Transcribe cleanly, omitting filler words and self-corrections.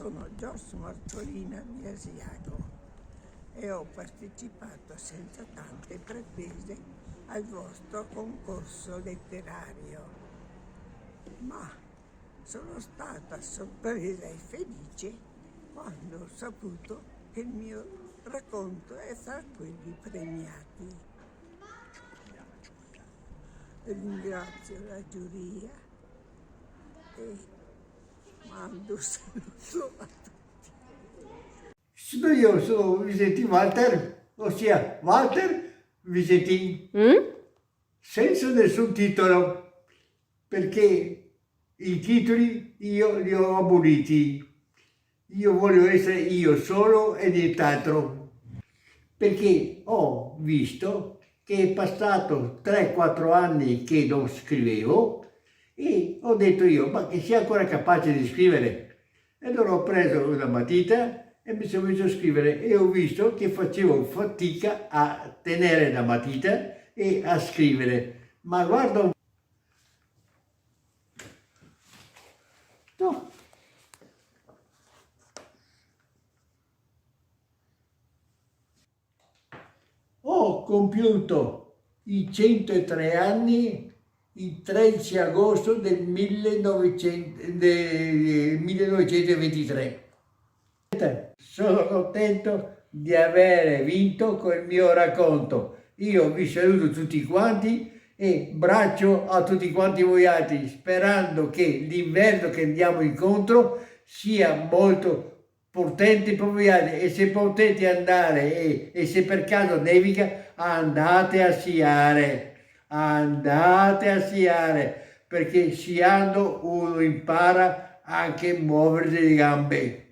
sono Giorgio Marciolina di Asiago e ho partecipato senza tante pretese al vostro concorso letterario, ma sono stata sorpresa e felice quando ho saputo che il mio racconto è tra quelli premiati. Ringrazio la giuria e mando un saluto a tutti. Io sono Visentin Walter, ossia Walter Visentin, senza nessun titolo, perché i titoli io li ho aboliti. Io voglio essere io solo e nient'altro, perché ho visto che è passato 3-4 anni che non scrivevo e ho detto io, ma che sia ancora capace di scrivere. E allora ho preso una matita e mi sono messo a scrivere e ho visto che facevo fatica a tenere la matita e a scrivere. Ma guarda, no. Ho compiuto i 103 anni il 13 agosto del 1923. Sono contento di aver vinto col mio racconto. Io vi saluto tutti quanti e braccio a tutti quanti voi altri, sperando che l'inverno che andiamo incontro sia molto potente per voi altri, e se potete andare e se per caso nevica andate a sciare, perché sciando uno impara anche a muovere le gambe.